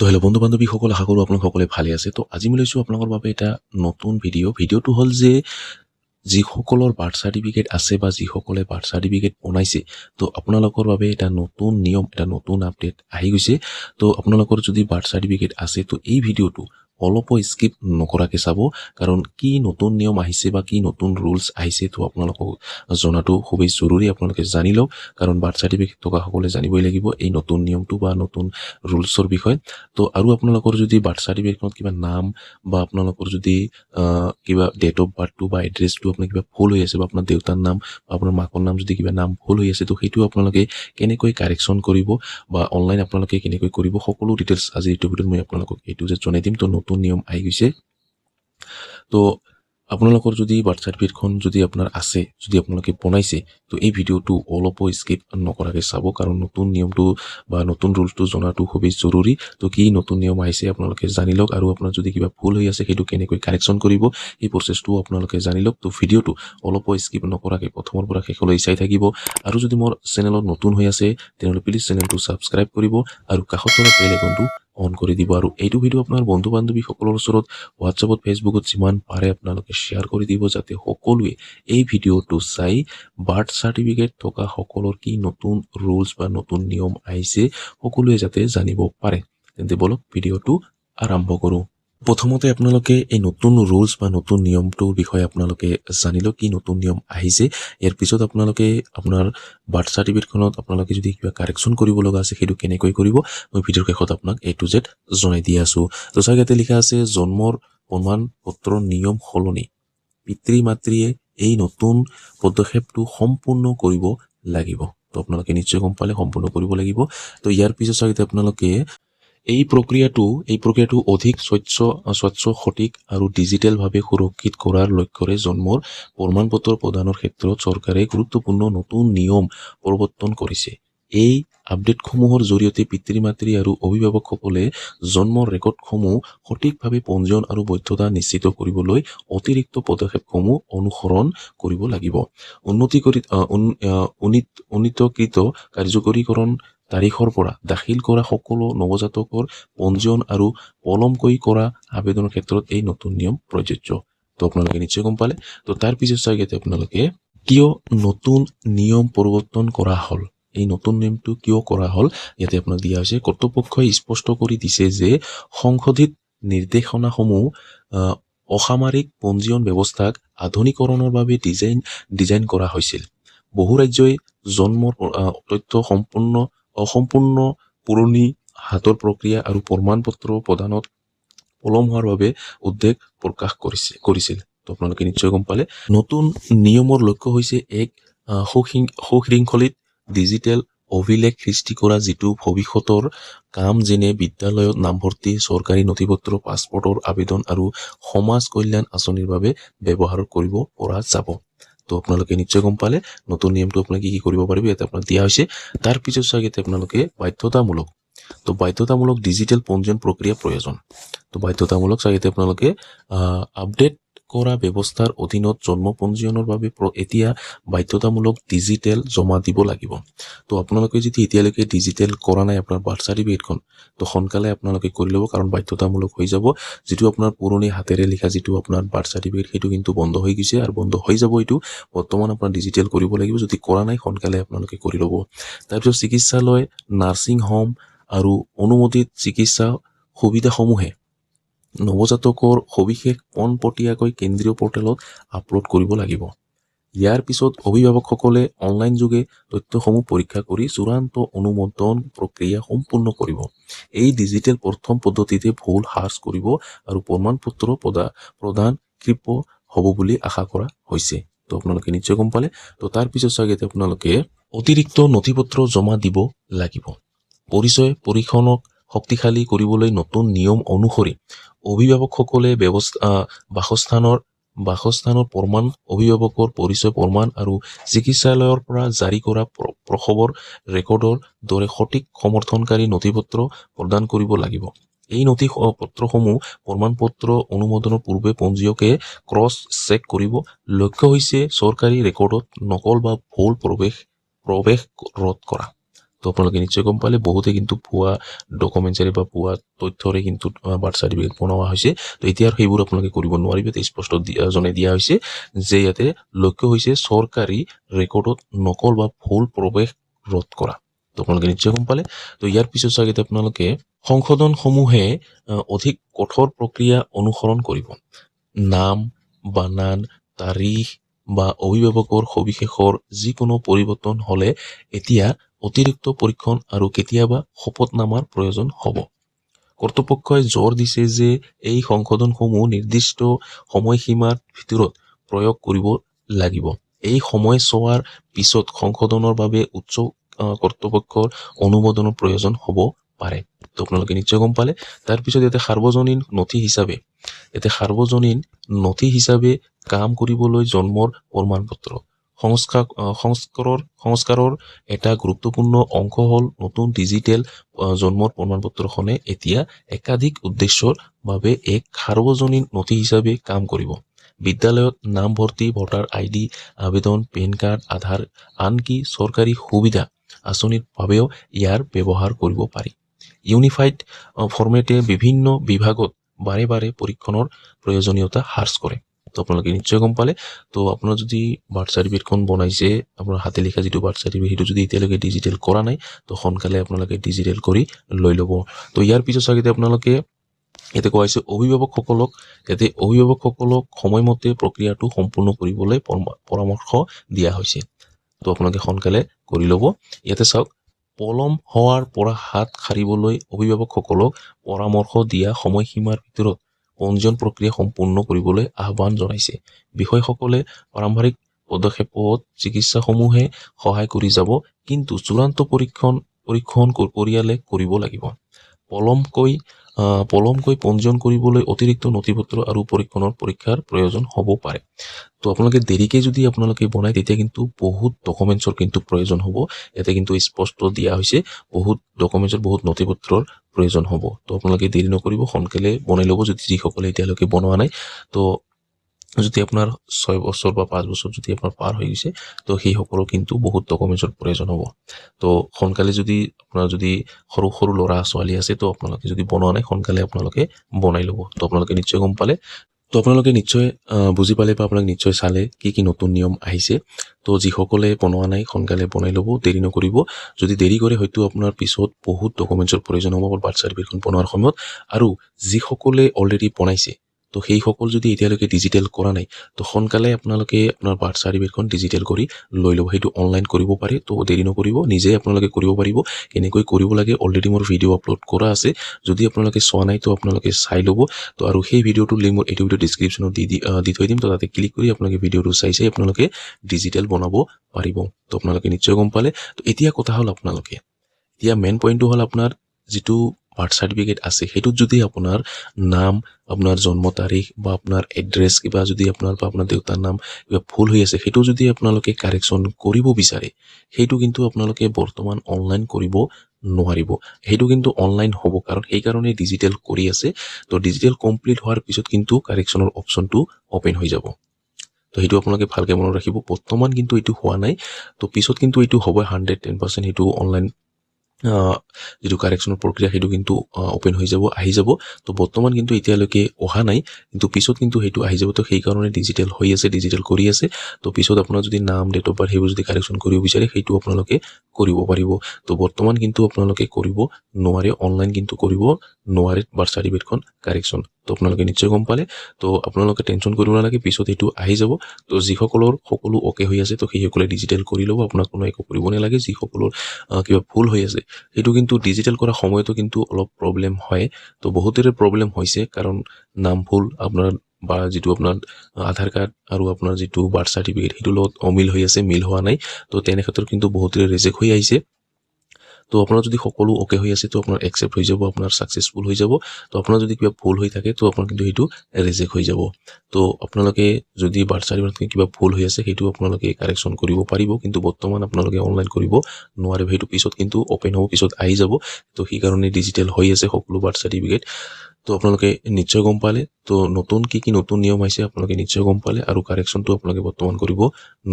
Hello' বন্ধু বান্ধৱীসকল, আশা কৰোঁ আপোনালোক সকলোৱে ভালে আছে। তো আজি মই লৈছোঁ আপোনালোকৰ বাবে এটা নতুন ভিডিঅ'টো হ'ল যে যিসকলৰ বাৰ্থ চাৰ্টিফিকেট আছে বা যিসকলে বাৰ্থ চাৰ্টিফিকেট বনাইছে, তো আপোনালোকৰ বাবে এটা নতুন নিয়ম, এটা নতুন আপডেট আহি গৈছে। তো আপোনালোকৰ যদি বাৰ্থ চাৰ্টিফিকেট আছে, তো এই ভিডিঅ'টো অলপো স্কিপ নকৰাকৈ চাব, কাৰণ কি নতুন নিয়ম আহিছে বা কি নতুন ৰুলছ আহিছে তো আপোনালোকক জনাটো খুবেই জৰুৰী। আপোনালোকে জানি লওক, কাৰণ বাৰ্থ চাৰ্টিফিকেট থকা সকলে জানিবই লাগিব এই নতুন নিয়মটো বা নতুন ৰুলছৰ বিষয়ে। তো আৰু আপোনালোকৰ যদি বাৰ্থ চাৰ্টিফিকেটত কিবা নাম বা আপোনালোকৰ যদি কিবা ডেট অফ বাৰ্থটো বা এড্ৰেছটো আপোনাৰ কিবা ভুল হৈ আছে, বা আপোনাৰ দেউতাৰ নাম বা আপোনাৰ মাকৰ নাম যদি কিবা নাম ভুল হৈ আছে, তো সেইটো আপোনালোকে কেনেকৈ কাৰেকশ্যন কৰিব বা অনলাইন আপোনালোকে কেনেকৈ কৰিব, সকলো ডিটেইলছ আজি এইটো ভিডিঅ'ত মই আপোনালোকক এইটো যে জনাই দিম। তো নতুন নিয়ম আহি গৈছে। তো আপোনালোকৰ যদি বাৰ্থ চাৰ্টিফিকেটখন যদি আপোনাৰ আছে, যদি আপোনালোকে বনাইছে, তো এই ভিডিঅ'টো অলপো স্কিপ নকৰাকৈ চাব, কাৰণ নতুন নিয়মটো বা নতুন ৰুলছটো জনাটো খুবেই জৰুৰী। তো কি নতুন নিয়ম আহিছে আপোনালোকে জানি লওক, আৰু আপোনাৰ যদি কিবা ভুল হৈ আছে সেইটো কেনেকৈ কাৰেকশ্যন কৰিব এই প্ৰচেছটোও আপোনালোকে জানি লওক। তো ভিডিঅ'টো অলপো স্কিপ নকৰাকৈ প্ৰথমৰ পৰা শেষলৈ চাই থাকিব। আৰু যদি মোৰ চেনেলত নতুন হৈ আছে, তেনেহ'লে প্লিজ চেনেলটো ছাবস্ক্ৰাইব কৰিব আৰু কাষত থকা বেল আইকনটো অন কৰি দিব। আৰু এইটো ভিডিঅ' আপোনাৰ বন্ধু বান্ধৱীসকলৰ ওচৰত হোৱাটছআপত, ফেচবুকত যিমান পাৰে আপোনালোকে শ্বেয়াৰ কৰি দিব, যাতে সকলোৱে এই ভিডিঅ'টো চাই বাৰ্থ চাৰ্টিফিকেট থকা সকলৰ কি নতুন ৰুলছ বা নতুন নিয়ম আহিছে সকলোৱে যাতে জানিব পাৰে। তেন্তে বলক ভিডিঅ'টো আৰম্ভ কৰোঁ। প্ৰথমতে আপোনালোকে এই নতুন ৰুলছ বা নতুন নিয়মটোৰ বিষয়ে আপোনালোকে জানিলে কি নতুন নিয়ম আহিছে। ইয়াৰ পিছত আপোনালোকে আপোনাৰ বাৰ্থ চাৰ্টিফিকেটখনত আপোনালোকে যদি কিবা কাৰেকশ্যন কৰিব লগা আছে সেইটো কেনেকৈ কৰিব, মই ভিডিঅ'ৰ শেষত আপোনাক A to Z জনাই দি আছোঁ। তো চাওক, ইয়াতে লিখা আছে জন্মৰ প্ৰমাণ পত্ৰৰ নিয়ম সলনি। পিতৃ মাতৃয়ে এই নতুন পদক্ষেপটো সম্পূৰ্ণ কৰিব লাগিব। তো আপোনালোকে নিশ্চয় গম পালে সম্পূৰ্ণ কৰিব লাগিব। তো ইয়াৰ পিছত চাওক, আপোনালোকে এই প্ৰক্ৰিয়াটো অধিক স্বচ্ছ, সঠিক আৰু ডিজিটেলভাৱে সুৰক্ষিত কৰাৰ লক্ষ্যৰে জন্মৰ প্ৰমাণপত্ৰ প্ৰদানৰ ক্ষেত্ৰত চৰকাৰে গুৰুত্বপূৰ্ণ নতুন নিয়ম প্ৰৱৰ্তন কৰিছে। এই আপডেটসমূহৰ জৰিয়তে পিতৃ মাতৃ আৰু অভিভাৱকসকলে জন্মৰ ৰেকৰ্ডসমূহ সঠিকভাৱে পঞ্জীয়ন আৰু বৈধতা নিশ্চিত কৰিবলৈ অতিৰিক্ত পদক্ষেপসমূহ অনুসৰণ কৰিব লাগিব। উন্নীতকৃত কাৰ্যকৰীকৰণ তাৰিখৰ পৰা দাখিল কৰা সকলো নৱজাতকৰ পঞ্জীয়ন আৰু পলমকৈ কৰা আবেদনৰ ক্ষেত্ৰত এই নতুন নিয়ম প্ৰযোজ্য। তো আপোনালোকে নিশ্চয় গম পালে। তো তাৰ পিছত চাওক, আপোনালোকে কিয় নতুন নিয়ম প্ৰৱৰ্তন কৰা হ'ল, এই নতুন নিয়মটো কিয় কৰা হ'ল ইয়াতে আপোনাক দিয়া হৈছে। কৰ্তৃপক্ষই স্পষ্ট কৰি দিছে যে সংশোধিত নিৰ্দেশনাসমূহ অসামৰিক পঞ্জীয়ন ব্যৱস্থাক আধুনিকৰণৰ বাবে ডিজাইন কৰা হৈছিল। বহু ৰাজ্যই জন্মৰ তথ্য অসম্পূৰ্ণ, পুৰণি, হাতৰ প্ৰক্ৰিয়া আৰু প্ৰমাণ পত্ৰ প্ৰদানত পলম হোৱাৰ বাবে উদ্বেগ প্ৰকাশ কৰিছিল। তো আপোনালোকে নিশ্চয় গম পালে। নতুন নিয়মৰ লক্ষ্য হৈছে এক সুশৃংখলিত ডিজিটেল অভিলেখ সৃষ্টি কৰা, যিটো ভৱিষ্যতৰ কাম যেনে বিদ্যালয়ত নামভৰ্তি, চৰকাৰী নথিপত্ৰ, পাছপৰ্টৰ আবেদন আৰু সমাজ কল্যাণ আঁচনিৰ বাবে ব্যৱহাৰ কৰিব পৰা যাব। তো আপোনালোকে নিশ্চয় গম পালে নতুন নিয়মটো আপোনালোকে কি কৰিব পাৰিব, ইয়াতে আপোনাক দিয়া হৈছে। তাৰ পিছত চাওক, আপোনালোকে বাধ্যতামূলক। তো বাধ্যতামূলক ডিজিটেল পঞ্জীয়ন প্ৰক্ৰিয়া প্ৰয়োজন। তো বাধ্যতামূলক চাওক, আপোনালোকে আপডেট কৰা ব্যৱস্থাৰ অধীনত জন্ম পঞ্জীয়নৰ বাবে এতিয়া বাধ্যতামূলক ডিজিটেল জমা দিব লাগিব। তো আপোনালোকে যদি এতিয়ালৈকে ডিজিটেল কৰা নাই আপোনাৰ বাৰ্থ চাৰ্টিফিকেটখন, তো সোনকালে আপোনালোকে কৰি ল'ব, কাৰণ বাধ্যতামূলক হৈ যাব। যিটো আপোনাৰ পুৰণি হাতেৰে লিখা যিটো আপোনাৰ বাৰ্থ চাৰ্টিফিকেট, সেইটো কিন্তু বন্ধ হৈ গৈছে আৰু বন্ধ হৈ যাব। এইটো বৰ্তমান আপোনাৰ ডিজিটেল কৰিব লাগিব। যদি কৰা নাই সোনকালে আপোনালোকে কৰি ল'ব। তাৰপিছত চিকিৎসালয়, নাৰ্ছিং হোম আৰু অনুমোদিত চিকিৎসা সুবিধাসমূহে নৱজাতকৰ সবিশেষ পোনপটীয়াকৈ কেন্দ্ৰীয় পৰ্টেলত আপলোড কৰিব লাগিব। ইয়াৰ পিছত অভিভাৱকসকলে অনলাইন যোগে তথ্যসমূহ পৰীক্ষা কৰি চূড়ান্ত অনুমোদন প্ৰক্ৰিয়া সম্পূৰ্ণ কৰিব। এই ডিজিটেল প্ৰথম পদ্ধতিতে ভুল হ্ৰাস কৰিব আৰু প্ৰমাণ পত্ৰ প্ৰদান ক্ষীপ্ৰ হ'ব বুলি আশা কৰা হৈছে। তো আপোনালোকে নিশ্চয় গম পালে। তো তাৰ পিছত চাওক, আপোনালোকে অতিৰিক্ত নথিপত্ৰ জমা দিব লাগিব। পৰিচয় পৰীক্ষণক শক্তিশালী কৰিবলৈ নতুন নিয়ম অনুসৰি অভিভাৱকসকলে বাসস্থানৰ প্ৰমাণ, অভিভাৱকৰ পৰিচয় প্ৰমাণ আৰু চিকিৎসালয়ৰ পৰা জাৰি কৰা প্ৰসৱৰ ৰেকৰ্ডৰ দৰে সঠিক সমৰ্থনকাৰী নথিপত্ৰ প্ৰদান কৰিব লাগিব। এই নথি পত্ৰসমূহ প্ৰমাণ পত্ৰ অনুমোদনৰ পূৰ্বে পঞ্জীয়কে ক্ৰছ চেক কৰিব। লক্ষ্য হৈছে চৰকাৰী ৰেকৰ্ডত নকল বা ভুল প্ৰৱেশ ৰোধ কৰা। তো আপোনালোকে নিশ্চয় গম পালে বহুতে কিন্তু ভুৱা ডকুমেণ্টছৰে বা ভুৱা তথ্যৰে কিন্তু বাৰ্থ চাৰ্টিফিকেট বনোৱা হৈছে। তো এতিয়া আৰু সেইবোৰ আপোনালোকে কৰিব নোৱাৰিব। স্পষ্ট জনাই দিয়া হৈছে যে ইয়াতে লক্ষ্য হৈছে চৰকাৰী ৰেকৰ্ডত নকল বা ভুল প্ৰৱেশ ৰোধ কৰা। তো আপোনালোকে নিশ্চয় গম পালে। তো ইয়াৰ পিছত চাগে আপোনালোকে সংশোধনসমূহে অধিক কঠোৰ প্ৰক্ৰিয়া অনুসৰণ কৰিব। নাম, বানান, তাৰিখ বা অভিভাৱকৰ সবিশেষৰ যিকোনো পৰিৱৰ্তন হ'লে এতিয়া অতিৰিক্ত পৰীক্ষণ আৰু কেতিয়াবা শপতনামাৰ প্ৰয়োজন হ'ব। কৰ্তৃপক্ষই জোৰ দিছে যে এই সংশোধনসমূহ নিৰ্দিষ্ট সময়সীমাৰ ভিতৰত প্ৰয়োগ কৰিব লাগিব। এই সময়ছোৱাৰ পিছত সংশোধনৰ বাবে উচ্চ কৰ্তৃপক্ষৰ অনুমোদনৰ প্ৰয়োজন হ'ব পাৰে। তো আপোনালোকে নিশ্চয় গম পালে। তাৰপিছত ইয়াতে সাৰ্বজনীন নথি হিচাপে কাম কৰিবলৈ জন্মৰ প্ৰমাণ পত্ৰ। সংস্কাৰৰ এটা গুৰুত্বপূৰ্ণ অংশ হ'ল নতুন ডিজিটেল জন্মৰ প্ৰমাণ পত্ৰখনে এতিয়া একাধিক উদ্দেশ্যৰ বাবে এক সাৰ্বজনীন নথি হিচাপে কাম কৰিব। বিদ্যালয়ত নামভৰ্তি, ভোটাৰ ID, আবেদন, পেন কাৰ্ড, আধাৰ, আনকি চৰকাৰী সুবিধা আঁচনিৰ বাবেও ইয়াৰ ব্যৱহাৰ কৰিব পাৰি। ইউনিফাইড ফৰ্মেটে বিভিন্ন বিভাগত বাৰে বাৰে পৰীক্ষণৰ প্ৰয়োজনীয়তা হ্ৰাস কৰে। তো আপোনালোকে নিশ্চয় গম পালে। তো আপোনাৰ যদি বাৰ্থ চাৰ্টিফিকেটখন বনাইছে, আপোনাৰ হাতে লিখা যিটো বাৰ্থ চাৰ্টিফিকেট সেইটো যদি এতিয়ালৈকে ডিজিটেল কৰা নাই, তো সোনকালে আপোনালোকে ডিজিটেল কৰি লৈ ল'ব। তো ইয়াৰ পিছত চাগে আপোনালোকে ইয়াতে কোৱা হৈছে অভিভাৱকসকলক সময়মতে প্ৰক্ৰিয়াটো সম্পূৰ্ণ কৰিবলৈ পৰামৰ্শ দিয়া হৈছে। তো আপোনালোকে সোনকালে কৰি ল'ব। ইয়াতে চাওক, পলম হোৱাৰ পৰা হাত সাৰিবলৈ অভিভাৱকসকলক পৰামৰ্শ দিয়া সময়সীমাৰ ভিতৰত পঞ্জীয়ন প্ৰক্ৰিয়া সম্পূৰ্ণ কৰিবলৈ আহ্বান জনাইছে। বিষয়াসকলে প্ৰাৰম্ভিক পদক্ষেপত চিকিৎসাসমূহে সহায় কৰি যাব, কিন্তু চূড়ান্ত পৰীক্ষণ পৰিয়ালে কৰিব লাগিব। পলমকৈ পঞ্জীয়ন কৰিবলৈ অতিৰিক্ত নথিপত্ৰ আৰু পৰীক্ষাৰ প্ৰয়োজন হ'ব পাৰে। তো আপোনালোকে দেৰিকে যদি আপোনালোকে বনায় তেতিয়া কিন্তু বহুত ডকুমেণ্টছৰ কিন্তু প্ৰয়োজন হ'ব। ইয়াতে কিন্তু স্পষ্ট দিয়া হৈছে বহুত ডকুমেণ্টছৰ বহুত নথিপত্ৰৰ প্ৰয়োজন হ'ব। তো আপোনালোকে দেৰি নকৰিব, সোনকালে বনাই ল'ব যদি যিসকলে এতিয়ালৈকে বনোৱা নাই। তো যদি আপোনাৰ 6 বছৰ বা 5 বছৰ যদি আপোনাৰ পাৰ হৈ গৈছে, তো সেইসকলৰ কিন্তু বহুত ডকুমেণ্টছৰ প্ৰয়োজন হ'ব। তো সোনকালে যদি আপোনাৰ যদি সৰু সৰু ল'ৰা ছোৱালী আছে, তো আপোনালোকে যদি বনোৱা নাই সোনকালে আপোনালোকে বনাই ল'ব। তো আপোনালোকে নিশ্চয় গম পালে। তো আপোনালোকে নিশ্চয় বুজি পালে বা আপোনালোকে নিশ্চয় চালে কি নতুন নিয়ম আহিছে। তো যিসকলে বনোৱা নাই সোনকালে বনাই ল'ব, দেৰি নকৰিব। যদি দেৰি কৰে হয়তো আপোনাৰ পিছত বহুত ডকুমেণ্টছৰ প্ৰয়োজন হ'ব বাৰ্থ চাৰ্টিফিকেটখন বনোৱাৰ সময়ত। আৰু যিসকলে অলৰেডি বনাইছে, তো সেইসকল যদি এতিয়ালৈকে ডিজিটেল কৰা নাই, তো সোনকালে আপোনালোকে আপোনাৰ বাৰ্থ চাৰ্টিফিকেটখন ডিজিটেল কৰি লৈ ল'ব। সেইটো অনলাইন কৰিব পাৰে। তো দেৰি নকৰিব, নিজে আপোনালোকে কৰিব পাৰিব। কেনেকৈ কৰিব লাগে অলৰেডি মোৰ ভিডিঅ' আপলোড কৰা আছে। যদি আপোনালোকে চোৱা নাই তো আপোনালোকে চাই ল'ব। তো আৰু সেই ভিডিঅ'টোৰ লিংক মই এইটো ভিডিঅ' ডিছক্ৰিপশ্যনত দি থৈ দিম। তো তাতে ক্লিক কৰি আপোনালোকে ভিডিঅ'টো চাই আপোনালোকে ডিজিটেল বনাব পাৰিব। তো আপোনালোকে নিশ্চয় গম পালে। তো এতিয়া কথা হ'ল এতিয়া মেইন পইণ্টটো হ'ল আপোনাৰ যিটো বাৰ্থ চাৰ্টিফিকেট আছে সেইটোত যদি আপোনাৰ নাম, আপোনাৰ জন্ম তাৰিখ বা আপোনাৰ এড্ৰেছ কিবা যদি আপোনাৰ বা আপোনাৰ দেউতাৰ নাম কিবা ভুল হৈ আছে, সেইটো যদি আপোনালোকে কাৰেকশ্যন কৰিব বিচাৰে, সেইটো কিন্তু আপোনালোকে বৰ্তমান অনলাইন কৰিব নোৱাৰিব। সেইটো কিন্তু অনলাইন হ'ব, কাৰণ সেইকাৰণে ডিজিটেল কৰি আছে। তো ডিজিটেল কমপ্লিট হোৱাৰ পিছত কিন্তু কাৰেকশ্যনৰ অপশ্যনটো অপেন হৈ যাব। তো সেইটো আপোনালোকে ভালকে মনত ৰাখিব। বৰ্তমান কিন্তু এইটো হোৱা নাই। তো পিছত কিন্তু এইটো হ'ব 110% সেইটো অনলাইন যিটো কাৰেকশ্যনৰ প্ৰক্ৰিয়া সেইটো কিন্তু অপেন হৈ যাব, আহি যাব। তো বৰ্তমান কিন্তু এতিয়ালৈকে অহা নাই, কিন্তু পিছত কিন্তু সেইটো আহি যাব। তো সেইকাৰণে ডিজিটেল হৈ আছে, ডিজিটেল কৰি আছে। তো পিছত আপোনাৰ যদি নাম, ডেট অফ বাৰ্থ সেইবোৰ যদি কাৰেকশ্যন কৰিব বিচাৰে সেইটো আপোনালোকে কৰিব পাৰিব। তো বৰ্তমান কিন্তু আপোনালোকে কৰিব নোৱাৰে, অনলাইন কিন্তু কৰিব নোৱাৰে বাৰ্থ চাৰ্টিফিকেটখন কাৰেকশ্যন। তো আপোনালোকে নিশ্চয় গম পালে। তো আপোনালোকে টেনশ্যন কৰিব নালাগে, পিছত এইটো আহি যাব। তো যিসকলৰ সকলো অ'কে হৈ আছে তো সেইসকলে ডিজিটেল কৰি ল'ব, আপোনাক কোনো একো কৰিব নালাগে। যিসকলৰ কিবা ভুল হৈ আছে সেইটো কিন্তু ডিজিটেল কৰা সময়তো কিন্তু অলপ প্ৰব্লেম হয়। তো বহুতৰে প্ৰব্লেম হৈছে, কাৰণ নাম ভুল আপোনাৰ বা যিটো আপোনাৰ আধাৰ কাৰ্ড আৰু আপোনাৰ যিটো বাৰ্থ চাৰ্টিফিকেট সেইটোৰ লগত অমিল হৈ আছে, মিল হোৱা নাই। তো তেনে ক্ষেত্ৰত কিন্তু বহুতৰে ৰিজেক্ট হৈ আহিছে। তো আপোনাৰ যদি সকলো অ'কে হৈ আছে তো আপোনাৰ একচেপ্ট হৈ যাব, আপোনাৰ ছাকচেছফুল হৈ যাব। তো আপোনাৰ যদি কিবা ভুল হৈ থাকে তো আপোনাৰ কিন্তু সেইটো ৰিজেক্ট হৈ যাব। তো আপোনালোকে যদি বাৰ্থ চাৰ্টিফিকেট কিবা ভুল হৈ আছে সেইটো আপোনালোকে কাৰেকশ্যন কৰিব পাৰিব, কিন্তু বৰ্তমান আপোনালোকে অনলাইন কৰিব নোৱাৰিব। সেইটো পিছত কিন্তু অপেন হ'ব, পিছত আহি যাব। তো সেইকাৰণে ডিজিটেল হৈ আছে সকলো বাৰ্থ চাৰ্টিফিকেট। তো আপোনালোকে নিশ্চয় গম পালে। তো নতুন কি নতুন নিয়ম আহিছে আপোনালোকে নিশ্চয় গম পালে, আৰু কাৰেকশ্যনটো আপোনালোকে বৰ্তমান কৰিব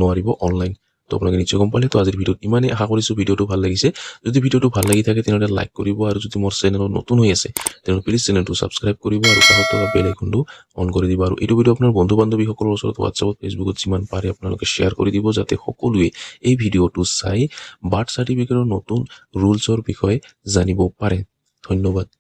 নোৱাৰিব অনলাইন। তো আপোনালোকে নিশ্চয় গম পালে তো আজিৰ ভিডিঅ'ত ইমানেই আশা কৰিছোঁ ভিডিঅ'টো ভাল লাগিছে যদি ভিডিঅ'টো ভাল লাগি থাকে তেনেহ'লে লাইক কৰিব আৰু যদি মোৰ চেনেলত নতুন হৈ আছে তেনেহ'লে প্লিজ চেনেলটো ছাবস্ক্ৰাইব কৰিব আৰু কাষত থকা বেল আইকনটো অন কৰি দিব আৰু এইটো ভিডিঅ' আপোনাৰ বন্ধু বান্ধৱীসকলৰ ওচৰত হোৱাটছআপত ফেচবুকত যিমান পাৰে আপোনালোকে শ্বেয়াৰ কৰি দিব যাতে সকলোৱে এই ভিডিঅ'টো চাই বাৰ্থ চাৰ্টিফিকেটৰ নতুন ৰুলছৰ বিষয়ে জানিব পাৰে ধন্যবাদ